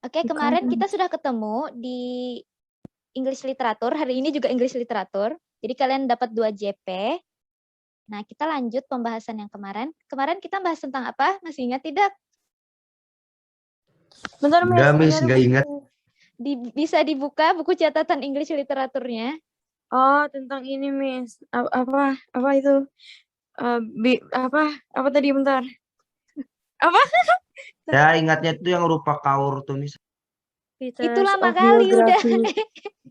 Oke, kemarin kita sudah ketemu di English Literatur. Hari ini juga English Literatur. Jadi kalian dapat 2 JP. Nah, kita lanjut pembahasan yang kemarin. Kemarin kita bahas tentang apa? Masih ingat tidak? Bentar, Miss. Enggak, Miss, enggak ingat. Bisa dibuka buku catatan English Literaturnya. Oh, tentang ini, Miss. Apa itu? Apa tadi, bentar. Apa? Saya ingatnya itu yang rupa kaur tuh, Miss. Itu lama kali udah.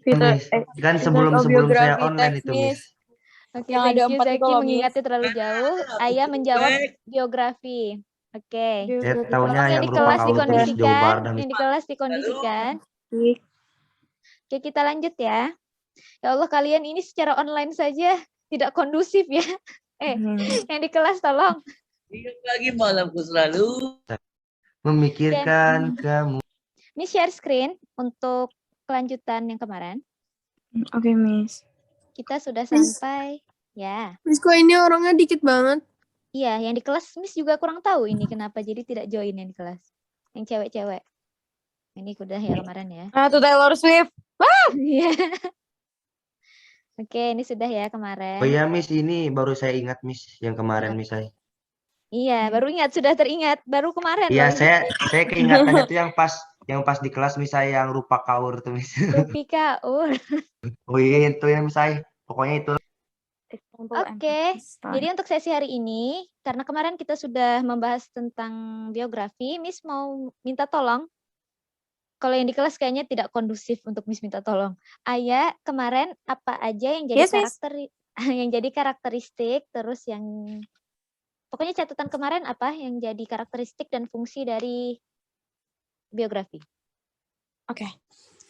Miss. Kan sebelum saya online itu, Miss. Oke, Yang thank ada you 4 itu Zaki loh, mengingatnya terlalu jauh. Ayah menjawab biografi. Oke. Saya tahunya Yang yang di rupa kelas kaur tuh, Miss. Jauh dikondisikan. banget, Miss. Yang di kelas dikondisikan. Oke, kita lanjut ya. Ya Allah, kalian ini secara online saja tidak kondusif ya. Yang di kelas tolong. Lagi malamku selalu. Memikirkan kamu. Ini share screen untuk kelanjutan yang kemarin. Oke, Miss. Kita sudah sampai. Ya. Miss, kok ini orangnya dikit banget? Iya, yang di kelas Miss juga kurang tahu ini kenapa jadi tidak join yang di kelas. Yang cewek-cewek. Ini udah ya kemarin ya. Tuh Taylor Swift. Iya. Oke, ini sudah ya kemarin. Oh iya, Miss, ini baru saya ingat, Miss, yang kemarin, Miss, saya. Iya, baru ingat, sudah teringat. Baru kemarin. Iya, loh. saya keingatannya itu yang pas di kelas, Miss, saya yang rupa kaur tuh, Miss. Rupi Kaur. Oh iya, itu ya, Miss, saya. Pokoknya itu. Oke, jadi untuk sesi hari ini, karena kemarin kita sudah membahas tentang biografi, Miss mau minta tolong. Kalau yang di kelas kayaknya tidak kondusif untuk Miss minta tolong. Ayah, kemarin apa aja yang jadi yang jadi karakteristik, terus yang pokoknya catatan kemarin apa yang jadi karakteristik dan fungsi dari biografi? Oke.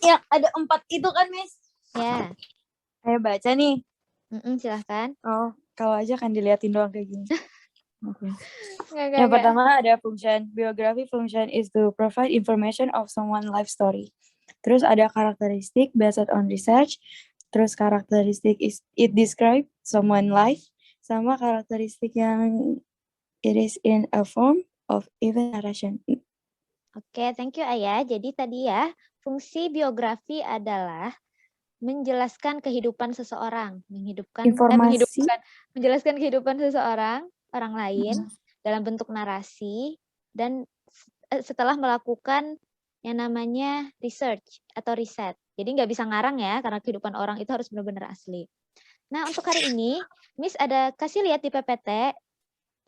Ya, ada 4 itu kan, Miss? Ya. Ayo baca nih. Silahkan. Oh, kalau aja kan diliatin doang kayak gini. Oke. Enggak. Yang pertama ada function. Biography function is to provide information of someone life story. Terus ada karakteristik based on research. Terus karakteristik is it describe someone life. Sama karakteristik yang it is in a form of event narration. Oke, thank you Ayah. Jadi tadi ya, fungsi biografi adalah menjelaskan kehidupan seseorang, menjelaskan kehidupan seseorang, orang lain dalam bentuk narasi dan setelah melakukan yang namanya research atau riset. Jadi nggak bisa ngarang ya, karena kehidupan orang itu harus benar-benar asli. Nah, untuk hari ini, Miss ada kasih lihat di PPT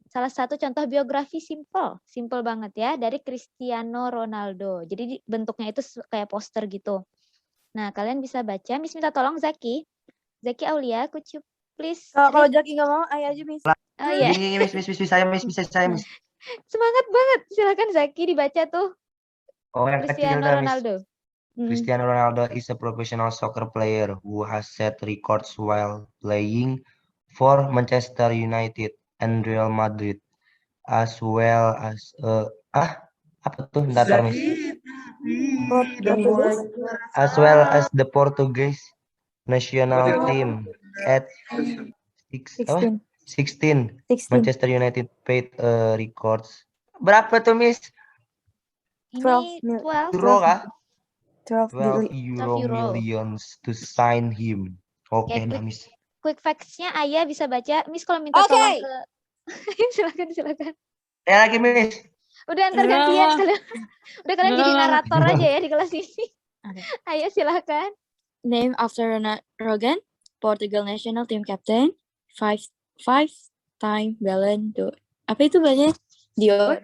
salah satu contoh biografi simple banget ya, dari Cristiano Ronaldo. Jadi bentuknya itu kayak poster gitu. Nah, kalian bisa baca. Miss minta tolong Zaki Aulia, could you please? Kalau Zaki nggak mau, ayo aja, Miss. Oh iya. Ini Miss, saya, Miss. Semangat banget. Silakan Zaki dibaca tuh. Oh, yang Cristiano kecil Ronaldo. Cristiano Ronaldo is a professional soccer player who has set records while playing for Manchester United and Real Madrid, as well as apa tuh? Bentar, Miss. As well as the Portuguese national team at 16 Manchester United paid records. Berapa tuh, Miss? Ini 12 euro kah? 12 millions to sign him. Oke, Miss. Quick facts-nya Ayah bisa baca. Miss kalau minta tolong ke silakan. Ya lagi, Miss. Udah antar gantian kalian. Udah kalian jadi narator aja ya di kelas ini. Ayo silakan. Name after Ronald Reagan, Portugal national team captain, five-time Ballon d'Or. Apa itu bacanya? Dior.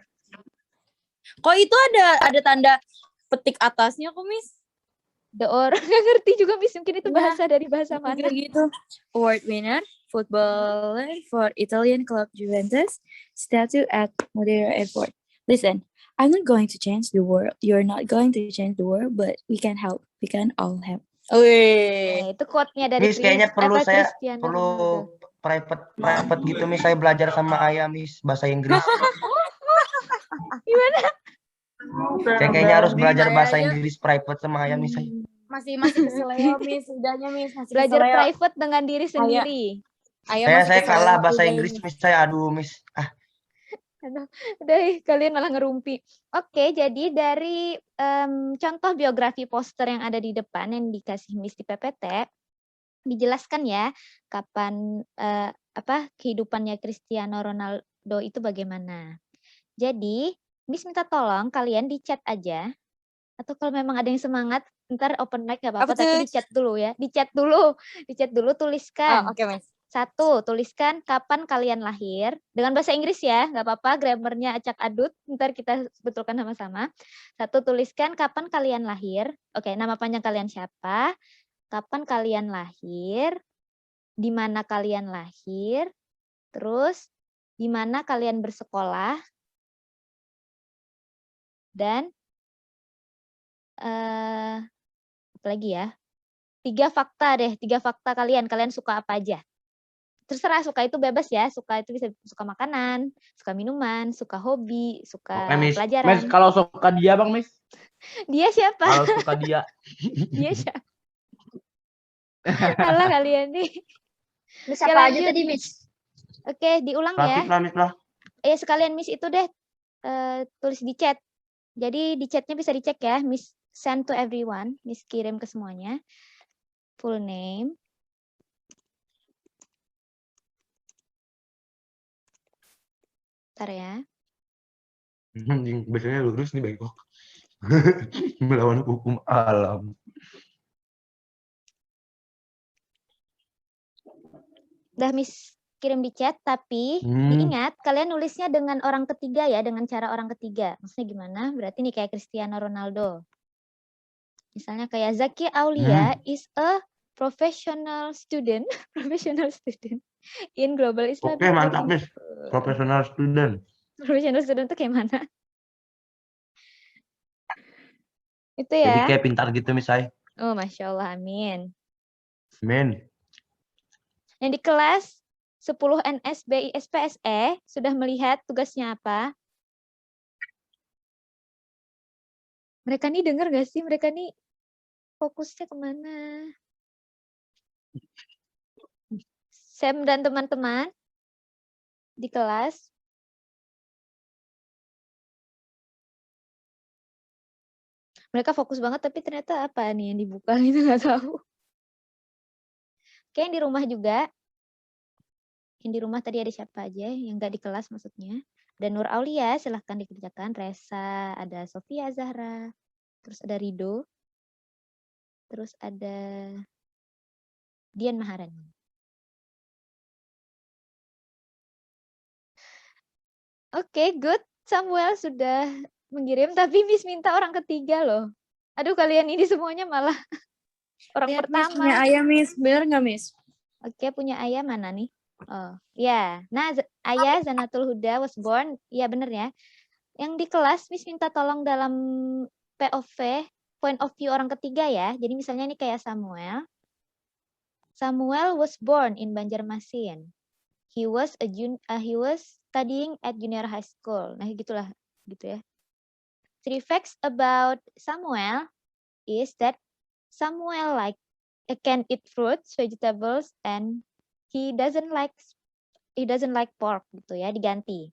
Kok itu ada tanda petik atasnya kok, Miss? D'Or. Nggak ngerti juga, Miss. Mungkin itu bahasa dari bahasa mana. Gitu. Award winner, footballer for Italian club Juventus, statue at Madeira Airport. Listen, I'm not going to change the world. You're not going to change the world, but we can help. We can all help. Itu quote-nya dari Miss, kayaknya perlu Cristiano private gitu, Miss. Saya belajar sama Ayah, Miss, bahasa Inggris. Gimana? Saya kayaknya harus belajar bahasa Inggris private sama Ayah, Miss. Masih keseleo, Miss. Udahnya, Miss. Belajar private dengan diri sendiri. Saya kalah bahasa Inggris, Miss. Aduh, Miss. Aduh, udah kalian malah ngerumpi. Oke, jadi dari contoh biografi poster yang ada di depan yang dikasih Miss di PPT, dijelaskan ya kapan kehidupannya Cristiano Ronaldo itu bagaimana. Jadi, Miss minta tolong kalian di chat aja, atau kalau memang ada yang semangat, ntar open mic nggak Apa apa-apa, tapi tuh? di chat dulu ya. Di chat dulu tuliskan. Oke, Miss. 1, tuliskan kapan kalian lahir. Dengan bahasa Inggris ya, nggak apa-apa, grammarnya acak adut, ntar kita betulkan sama-sama. 1, tuliskan kapan kalian lahir. Oke, nama panjang kalian siapa, kapan kalian lahir, di mana kalian lahir, terus di mana kalian bersekolah, dan apa lagi ya? 3 fakta deh, 3 fakta kalian suka apa aja. Terserah, suka itu bebas ya, suka itu bisa suka makanan, suka minuman, suka hobi, suka Oke, Miss. Miss, pelajaran. kalau suka dia, Bang, Miss. Dia siapa? Kalau suka dia. Dia siapa? Alah kalian nih. Miss Oke, apa aja lanjut. tadi, Miss? Oke, diulang ya. Kreatif lah, Miss lah. Sekalian Miss itu deh tulis di chat. Jadi di chatnya bisa dicek ya, Miss send to everyone, Miss kirim ke semuanya. Full name. Bentar ya. Biasanya lurus nih bengkok. Melawan hukum alam. Udah Miss kirim di chat, tapi diingat kalian nulisnya dengan orang ketiga ya, dengan cara orang ketiga. Maksudnya gimana? Berarti nih kayak Cristiano Ronaldo. Misalnya kayak Zaki Aulia is a professional student, in global Islamic. Oke, mantap, Miss. Professional student. Professional student itu kayak mana? Itu Jadi ya. kayak pintar gitu, Miss Ay. Oh, Masya Allah, amin. Amin. Yang di kelas 10 NSBI SPSE sudah melihat tugasnya apa? Mereka nih dengar gak sih? Mereka nih fokusnya kemana? Sam dan teman-teman di kelas. Mereka fokus banget, tapi ternyata apa nih yang dibuka itu nggak tahu. Oke, yang di rumah juga. Yang di rumah tadi ada siapa aja yang nggak di kelas maksudnya. Ada Nur Aulia, silahkan dikerjakan. Resa, ada Sofia Zahra, terus ada Rido, terus ada Dian Maharani. Oke, good. Samuel sudah mengirim, tapi Miss minta orang ketiga loh. Aduh, kalian ini semuanya malah orang Lihat, Miss, pertama. punya ayah, Miss. Bener nggak, Miss? Oke, punya ayah mana nih? Oh, ya. Nah, ayah Zanatul Huda was born. Iya, bener ya. Yang di kelas, Miss minta tolong dalam POV, point of view orang ketiga ya. Jadi misalnya ini kayak Samuel. Samuel was born in Banjarmasin. He was studying at junior high school. Nah, gitulah, gitu ya. 3 facts about Samuel is that Samuel can eat fruits, vegetables, and he doesn't like pork gitu ya, diganti.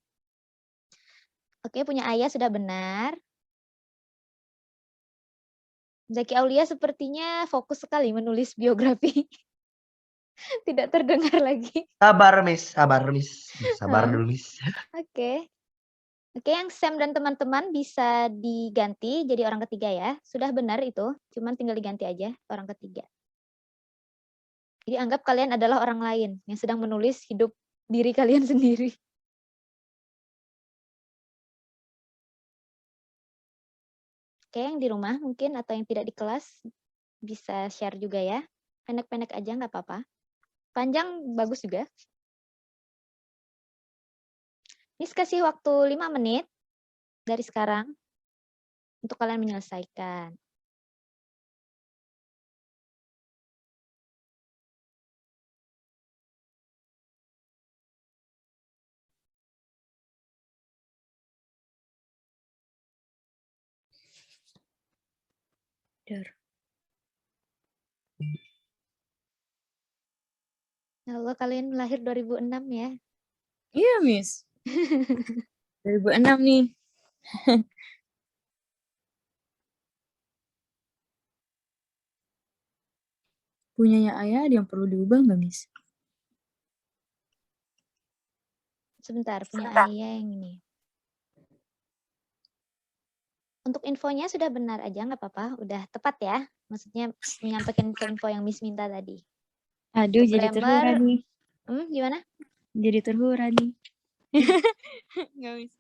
Oke, punya ayah sudah benar. Zaki Aulia sepertinya fokus sekali menulis biografi. Tidak terdengar lagi. Sabar, Miss. Sabar, Miss. Sabar dulu, Miss. Oke. Oke, yang Sam dan teman-teman bisa diganti jadi orang ketiga ya. Sudah benar itu, cuman tinggal diganti aja orang ketiga. Jadi anggap kalian adalah orang lain yang sedang menulis hidup diri kalian sendiri. Oke, yang di rumah mungkin atau yang tidak di kelas bisa share juga ya. Pendek-pendek aja nggak apa-apa. Panjang bagus juga. Miss kasih waktu 5 menit dari sekarang untuk kalian menyelesaikan. Allah, kalian lahir 2006 ya? Iya, Miss. 2006 nih. Punyanya ayah ada yang perlu diubah nggak, Miss? Sebentar, punya ayah yang ini. Untuk infonya sudah benar aja, nggak apa-apa. Udah tepat ya. Maksudnya menyampaikan info-info yang Miss minta tadi. Aduh, Untuk jadi terhura grammar, nih. Gimana? Jadi terhura nih. Nggak, Miss.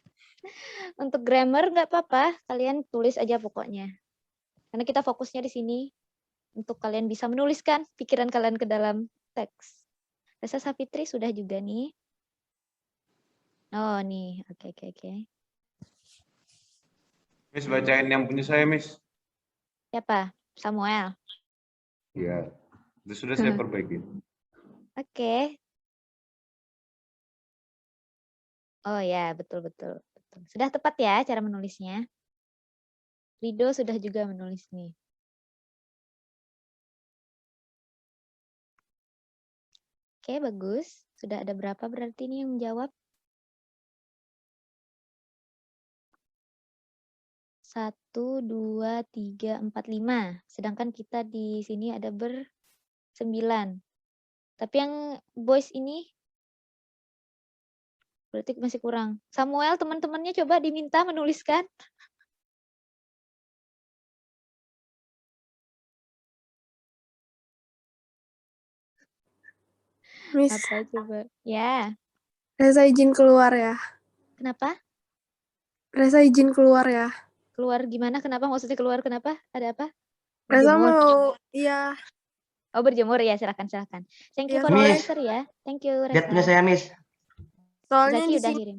Untuk grammar nggak apa-apa. Kalian tulis aja pokoknya. Karena kita fokusnya di sini untuk kalian bisa menuliskan pikiran kalian ke dalam teks. Resa Safitri sudah juga nih. Oh nih, oke. Miss, bacain yang punya saya, Miss. Siapa? Samuel. Iya, itu sudah saya perbaiki. Oke. Oh ya, betul. Sudah tepat ya cara menulisnya. Rido sudah juga menulis nih. Oke, bagus. Sudah ada berapa berarti nih yang menjawab? 1, 2, 3, 4, 5. Sedangkan kita di sini ada 9. Tapi yang boys ini berarti masih kurang. Samuel, teman-temannya coba diminta menuliskan. Miss, Apa coba? Ya, Reza izin keluar ya. kenapa? Reza izin keluar ya. Keluar gimana? Kenapa? Maksudnya keluar kenapa? Ada apa? Reza Berjemur. mau, iya. Oh, berjemur ya, silakan. Thank you Iya, for the Miss. answer ya. Thank you, Lihat punya Resa. saya, Miss. Soalnya Zaki di udah sini, kirim.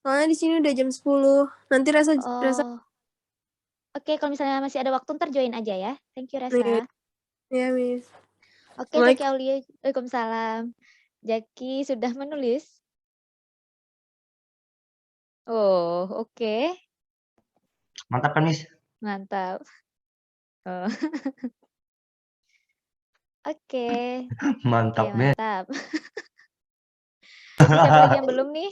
soalnya di sini udah jam 10. Nanti Reza, Oh. Oke, kalau misalnya masih ada waktu ntar join aja ya. Thank you, Resa. ya, Miss. Oke, Zaki Aulia. Waalaikumsalam. Jaki sudah menulis. Oh, oke. Mantap kan, Miss? Mantap. Oh. Oke. Mantap, Oke, Miss. mantap. Siapa lagi yang belum nih?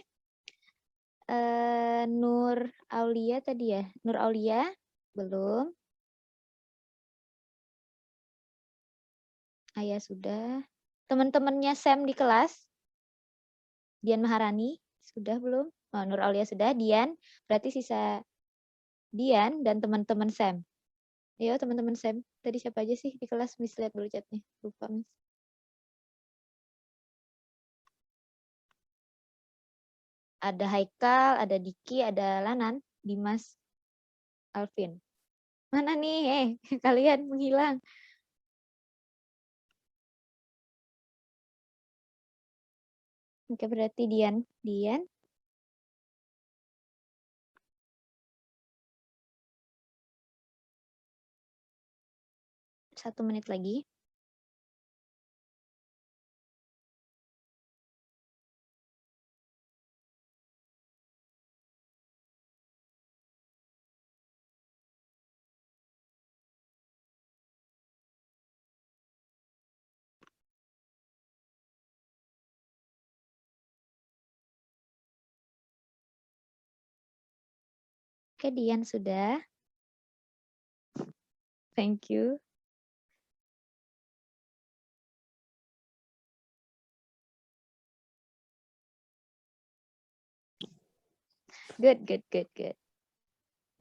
Nur Aulia tadi ya? Nur Aulia belum. Ayah sudah. Teman-temannya Sam di kelas? Dian Maharani sudah belum? Oh, Nur Aulia sudah. Dian, berarti sisa Dian dan teman-teman Sam. Ayo teman-teman Sam. Tadi siapa aja sih di kelas? Miss lihat dulu chatnya. Lupa, Miss. Ada Haikal, ada Diki, ada Lanan, Dimas, Alvin. Mana nih? Kalian menghilang. Oke, berarti Dian. 1 menit lagi. Oke, Dian sudah. Thank you. Good.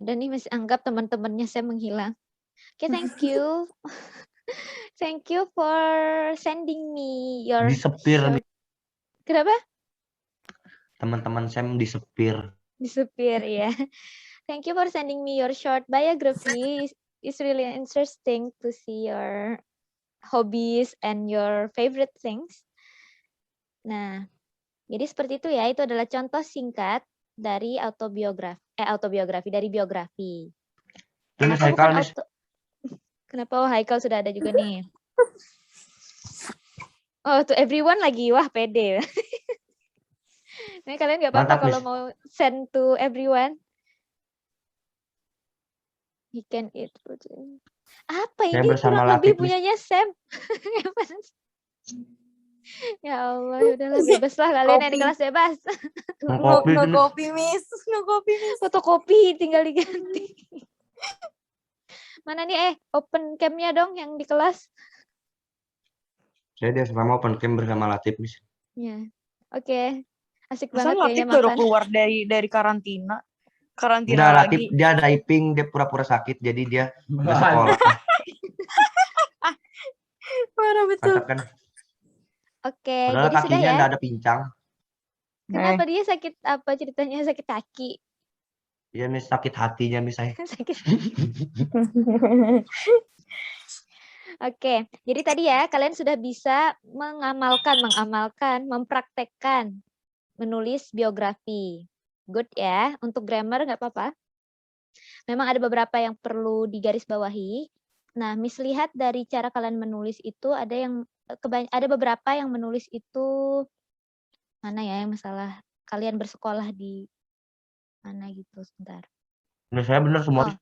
Dan ini masih anggap teman-temannya saya menghilang. Oke, thank you. Thank you for sending me your Disepir. short. Kenapa? Teman-teman Sam disepir. Disepir ya. Thank you for sending me your short biography. It's really interesting to see your hobbies and your favorite things. Nah, jadi seperti itu ya. Itu adalah contoh singkat dari autobiografi dari biografi. Ini Kenapa Haikal, bukan Miss. Kenapa Haikal sudah ada juga nih? Oh, to everyone lagi. Wah, pede. Nah, kalian nggak apa-apa Mantap, kalau Miss. mau send to everyone. He can eat food. Apa Saya ini bersama kurang lebih Latif, Miss. punyanya Sam? Ya Allah, udahlah bebas lah kalian yang di Kopi. kelas bebas. Ngopi No sini. kopi, Miss. No kopi, Miss. Fotokopi tinggal diganti. Mana nih open cam-nya dong yang di kelas? Saya di asrama open camp bersama Latif, Miss. Ya. Oke. Asik Masa banget Latif kayaknya baru makan. keluar dari karantina. Karantina Enggak, Latif lagi. dia diving, dia pura-pura sakit, jadi dia nggak sekolah. Parah betul. Mantap kan? Oke, Padahal jadi sudah kakinya ya. nggak ada pincang. Kenapa dia sakit apa ceritanya sakit kaki? Iya, Miss, sakit hatinya, Miss, saya. Sakit. Oke, jadi tadi ya kalian sudah bisa mengamalkan, mempraktekkan menulis biografi. Good ya, untuk grammar nggak apa-apa. Memang ada beberapa yang perlu digarisbawahi. Nah, Miss lihat dari cara kalian menulis itu ada beberapa yang menulis itu mana ya yang masalah kalian bersekolah di mana gitu sebentar. Menurut saya benar semua. Oh.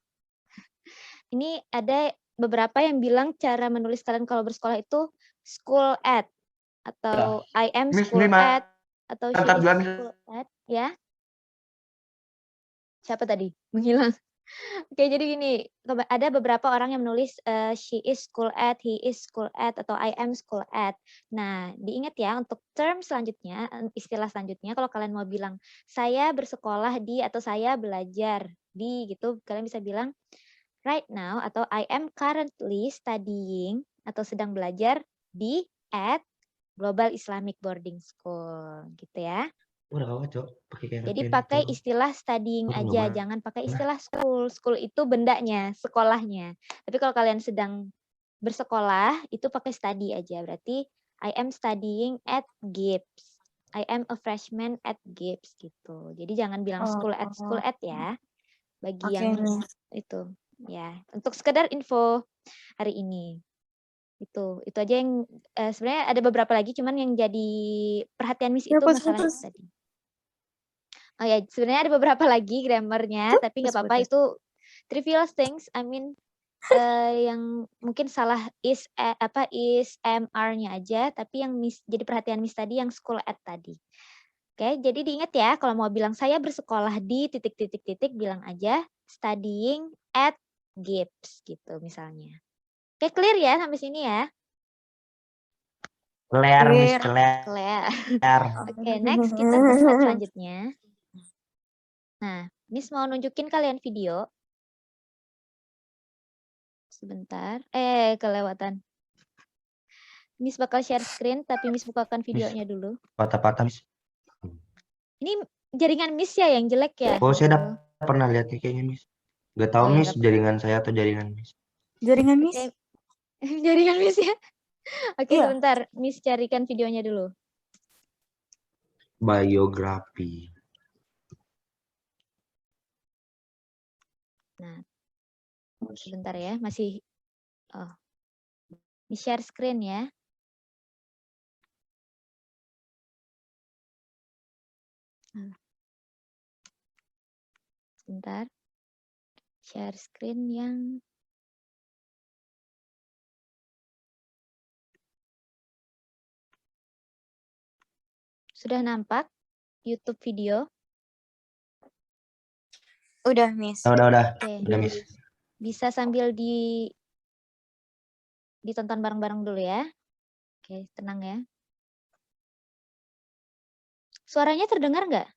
Ini ada beberapa yang bilang cara menulis kalian kalau bersekolah itu school at atau I am Miss, school ini mah- at atau she Mantap is juga, Miss. school at ya. Siapa tadi? Menghilang. Oke, jadi gini, ada beberapa orang yang menulis she is school at, he is school at, atau I am school at. Nah, diingat ya untuk term selanjutnya, istilah selanjutnya, kalau kalian mau bilang saya bersekolah di atau saya belajar di gitu, kalian bisa bilang right now atau I am currently studying atau sedang belajar di at Global Islamic Boarding School gitu ya. Udah kawat, Cok. Pakai kayak Jadi rapian pakai gitu. istilah studying Udah aja, nggak jangan pakai istilah school. School itu bendanya, sekolahnya. Tapi kalau kalian sedang bersekolah, itu pakai study aja. Berarti I am studying at Gibbs. I am a freshman at Gibbs gitu. Jadi jangan bilang school at ya. Bagi yang itu ya. Untuk sekedar info hari ini. Itu aja yang sebenarnya ada beberapa lagi, cuman yang jadi perhatian Miss itu masalah itu tadi. Oh ya, sebenarnya ada beberapa lagi grammarnya, tapi nggak apa-apa itu trivial things. I mean yang mungkin salah is MR-nya aja, tapi yang jadi perhatian Miss tadi yang school at tadi. Oke, jadi diingat ya kalau mau bilang saya bersekolah di titik bilang aja studying at Gibbs gitu misalnya. Oke, clear ya sampai sini ya? Clear, Miss, clear. Clear. Oke, next kita ke slide selanjutnya. Nah, Miss mau nunjukin kalian video. Sebentar. Kelewatan. Miss bakal share screen, tapi Miss bukakan videonya dulu. Patah-patah, Miss. Ini jaringan Miss ya yang jelek ya? Oh, saya udah pernah lihat kayaknya, Miss. Gak tahu, Oh, ya, Miss, jaringan saya atau jaringan Miss. Jaringan Miss? Oke. Jaringan Miss ya? Oke, Iya. sebentar. Miss carikan videonya dulu. Biografi. Nah, sebentar ya, masih Miss share screen ya. Sebentar. Share screen yang sudah nampak YouTube video. Udah, Miss. Udah. Oke. Udah, Miss. Bisa sambil ditonton bareng-bareng dulu ya. Oke, tenang ya. Suaranya terdengar nggak?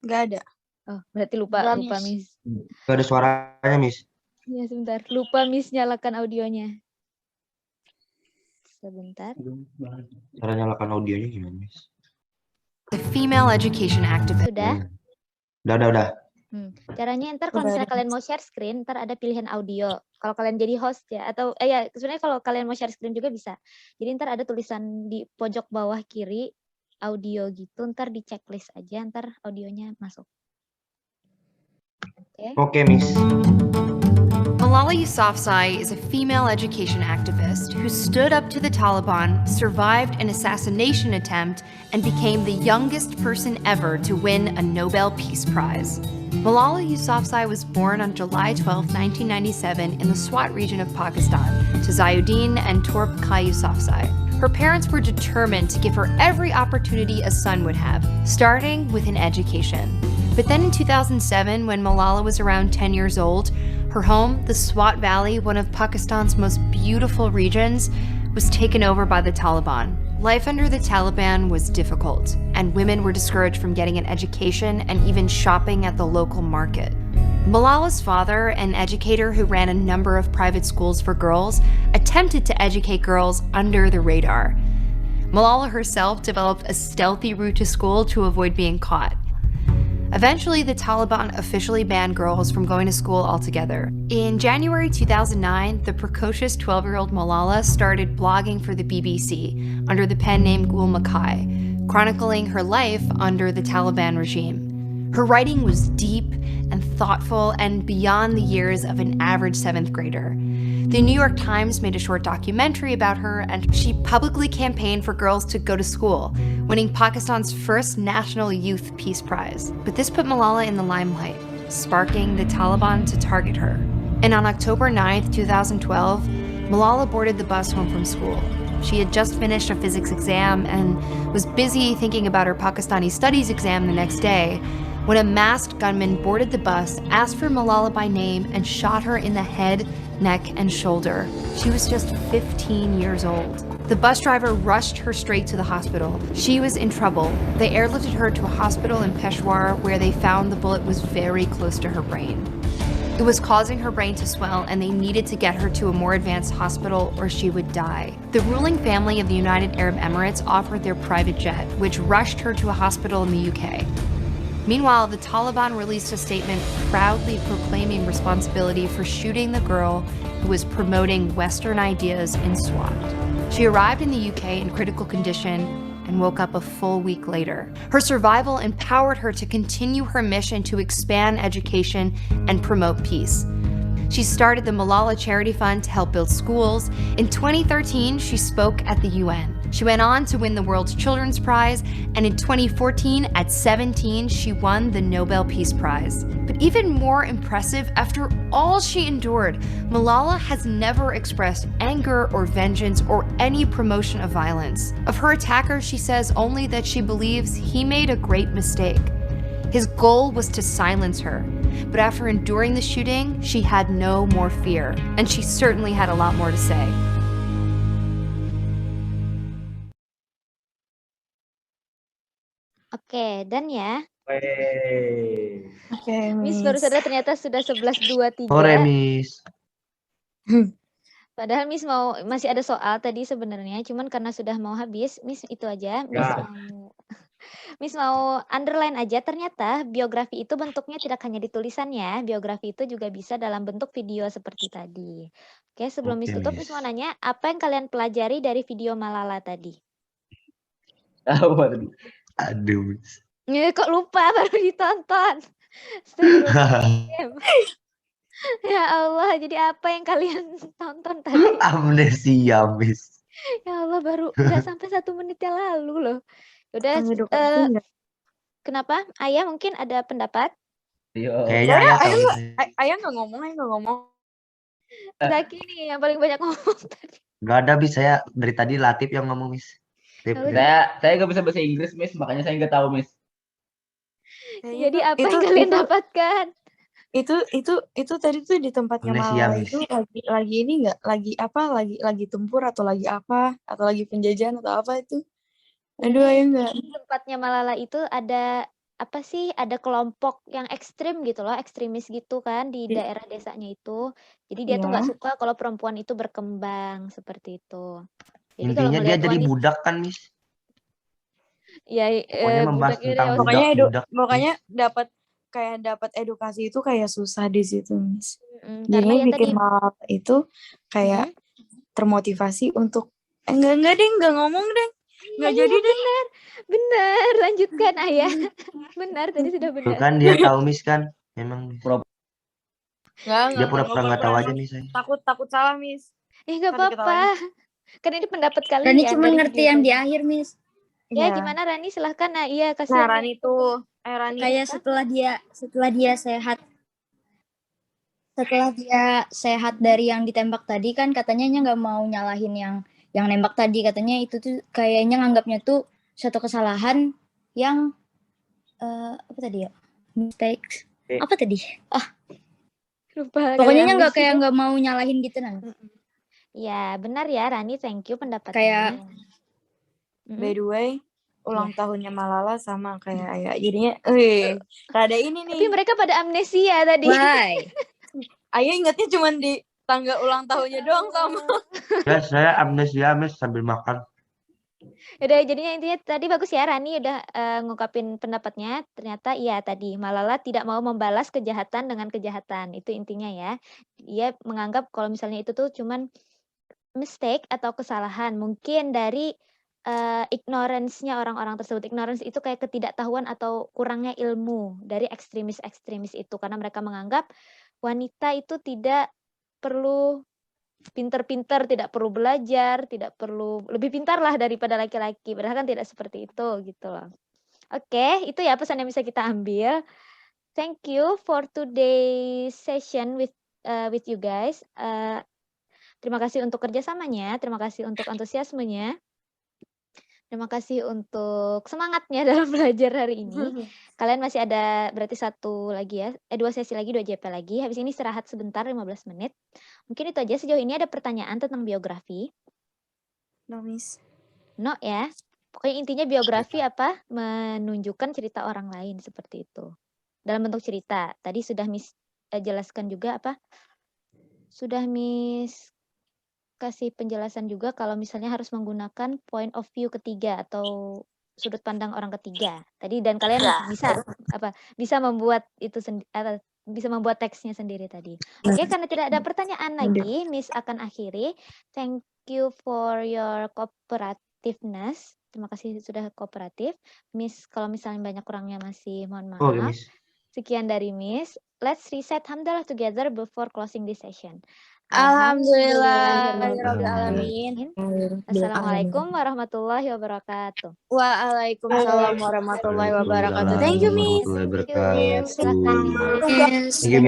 Nggak ada. Oh, berarti lupa Nggak, Miss. Gak ada suaranya, Miss. Ya, sebentar. Lupa Miss nyalakan audionya. Sebentar. Cara nyalakan audionya gimana, Miss? The female education activist. Sudah? Udah. Caranya ntar kalau misalnya kalian mau share screen, ntar ada pilihan audio. Kalau kalian jadi host ya, atau ya sebenarnya kalau kalian mau share screen juga bisa. Jadi ntar ada tulisan di pojok bawah kiri audio gitu, ntar di checklist aja, ntar audionya masuk. Oke, Miss. Malala Yousafzai is a female education activist who stood up to the Taliban, survived an assassination attempt, and became the youngest person ever to win a Nobel Peace Prize. Malala Yousafzai was born on July 12, 1997 in the Swat region of Pakistan to Zayuddin and Torp Kai Yousafzai. Her parents were determined to give her every opportunity a son would have, starting with an education. But then in 2007, when Malala was around 10 years old, her home, the Swat Valley, one of Pakistan's most beautiful regions, was taken over by the Taliban. Life under the Taliban was difficult, and women were discouraged from getting an education and even shopping at the local market. Malala's father, an educator who ran a number of private schools for girls, attempted to educate girls under the radar. Malala herself developed a stealthy route to school to avoid being caught. Eventually, the Taliban officially banned girls from going to school altogether. In January 2009, the precocious 12-year-old Malala started blogging for the BBC under the pen name Gul Makai, chronicling her life under the Taliban regime. Her writing was deep and thoughtful and beyond the years of an average 7th grader. The New York Times made a short documentary about her, and she publicly campaigned for girls to go to school, winning Pakistan's first National Youth Peace Prize. But this put Malala in the limelight, sparking the Taliban to target her. And on October 9th, 2012, Malala boarded the bus home from school. She had just finished a physics exam and was busy thinking about her Pakistani studies exam the next day when a masked gunman boarded the bus, asked for Malala by name, and shot her in the head, neck, and shoulder. She was just 15 years old. The bus driver rushed her straight to the hospital. She was in trouble. They airlifted her to a hospital in Peshawar where they found the bullet was very close to her brain. It was causing her brain to swell, and they needed to get her to a more advanced hospital or she would die. The ruling family of the United Arab Emirates offered their private jet, which rushed her to a hospital in the UK. Meanwhile, the Taliban released a statement proudly proclaiming responsibility for shooting the girl who was promoting Western ideas in Swat. She arrived in the UK in critical condition and woke up a full week later. Her survival empowered her to continue her mission to expand education and promote peace. She started the Malala Charity Fund to help build schools. In 2013, she spoke at the UN. She went on to win the World Children's Prize, and in 2014, at 17, she won the Nobel Peace Prize. But even more impressive, after all she endured, Malala has never expressed anger or vengeance or any promotion of violence. Of her attacker, she says only that she believes he made a great mistake. His goal was to silence her, but after enduring the shooting, she had no more fear, and she certainly had a lot more to say. Oke, dan ya, Wey. Oke, Miss baru Miss. sadar ternyata sudah 11.23. Sore, Miss. Padahal Miss masih ada soal tadi sebenarnya, cuman karena sudah mau habis, Miss itu aja. Ya. Miss mau underline aja, ternyata biografi itu bentuknya tidak hanya di tulisan ya, biografi itu juga bisa dalam bentuk video seperti tadi. Oke, sebelum Miss Oke, tutup, Miss Miss. mau nanya, apa yang kalian pelajari dari video Malala tadi? Apa tadi? Aduh, Miss. Kok lupa baru ditonton? Astagfirullahaladzim. Ya Allah, jadi apa yang kalian tonton tadi? Amnesia, Miss. Ya Allah, baru nggak sampai 1 menit yang lalu loh. Udah, Edukasi nggak? kenapa? Ayah mungkin ada pendapat? Yo. Kayaknya Ayah tahu. Ayah nggak ngomong, Ayah nggak ngomong. Zaki nih yang paling banyak ngomong tadi. Gak ada, Miss. Saya dari tadi Latif yang ngomong, Miss. Lalu Saya nggak bisa bahasa Inggris, Miss, makanya saya nggak tahu, Miss. Jadi apa yang kalian dapatkan? Itu tadi tuh di tempatnya Amnesia, Malala Miss. itu lagi ini nggak, lagi tempur atau lagi apa, atau lagi penjajahan atau apa itu? Aduh, Ayah nggak. Di tempatnya Malala itu ada apa sih? Ada kelompok yang ekstrim gitu loh, ekstremis gitu kan di daerah desanya itu. Jadi dia tuh nggak suka kalau perempuan itu berkembang seperti itu. Jadi kalau Intinya dia melihat jadi wanita, budak kan, Miss? ya Pokoknya membahas budak itu tentang ya, budak. Pokoknya dapat edukasi itu kayak susah di situ, Miss. karena Jadinya ya bikin tadi Malala itu kayak termotivasi untuk enggak deh, enggak ngomong deh. Enggak jadi deh. benar, lanjutkan Ayah. Benar, tadi sudah Tuh benar. kan dia tahu, Miss kan? Memang, Miss. Dia Enggak pura-pura nggak tahu aja, Miss. Saya. Takut salah, Miss. Nggak Kan apa-apa. Kan ini pendapat kalian. Rani cuma dari ngerti video yang tadi. di akhir, Miss. Ya, gimana Rani? Silahkan. Nah, iya kasih. Nah, Rani tuh, Rani Kayak setelah dia sehat dari yang ditembak tadi kan katanya nggak mau nyalahin yang yang nembak tadi, katanya itu tuh kayaknya nganggapnya tuh suatu kesalahan yang apa tadi ya? Mistakes. Apa tadi? Lupa. Pokoknya kalian nggak amnesia. kayak nggak mau nyalahin gitu nah. Ya, benar ya Rani, thank you pendapatnya. Kayak By the way, ulang Iya. tahunnya Malala sama kayak Aya. Jadinya, rada ini Tapi nih. mereka pada amnesia tadi. why? Aya ingatnya cuma di tangga ulang tahunnya doang sama. Ya, saya amnesia, Miss, sambil makan. Udah, jadinya intinya tadi bagus ya Rani udah ngungkapin pendapatnya. Ternyata iya tadi Malala tidak mau membalas kejahatan dengan kejahatan. Itu intinya ya. Dia menganggap kalau misalnya itu tuh cuman mistake atau kesalahan. Mungkin dari ignorance-nya orang-orang tersebut. Ignorance itu kayak ketidaktahuan atau kurangnya ilmu dari ekstremis-ekstremis itu. Karena mereka menganggap wanita itu tidak perlu pinter-pinter, tidak perlu belajar, tidak perlu lebih pintar lah daripada laki-laki. Padahal kan tidak seperti itu gitu loh. Oke, itu ya pesan yang bisa kita ambil. Thank you for today's session with you guys. Terima kasih untuk kerjasamanya, terima kasih untuk antusiasmenya. Terima kasih untuk semangatnya dalam belajar hari ini. Kalian masih ada berarti satu lagi ya, 2 sesi lagi, 2 JP lagi. Habis ini istirahat sebentar 15 menit. Mungkin itu aja sejauh ini. Ada pertanyaan tentang biografi? No, Miss. No ya. Pokoknya intinya biografi apa? Menunjukkan cerita orang lain seperti itu. Dalam bentuk cerita. Tadi sudah Miss jelaskan juga apa? Sudah Miss kasih penjelasan juga kalau misalnya harus menggunakan point of view ketiga atau sudut pandang orang ketiga tadi, dan kalian bisa membuat itu bisa membuat teksnya sendiri tadi. Oke, karena tidak ada pertanyaan lagi, Miss akan akhiri. Thank you for your cooperativeness. Terima kasih sudah kooperatif, Miss. Kalau misalnya banyak kurangnya masih mohon maaf. Oh, ya, Miss. Sekian dari Miss. Let's reset hamdalah together before closing this session. Alhamdulillahirabbil alamin. Assalamualaikum warahmatullahi wabarakatuh. Waalaikumsalam warahmatullahi wabarakatuh. Thank you, Miss. Warahmatullahi wabarakatuh. Silakan. Thank you, Miss.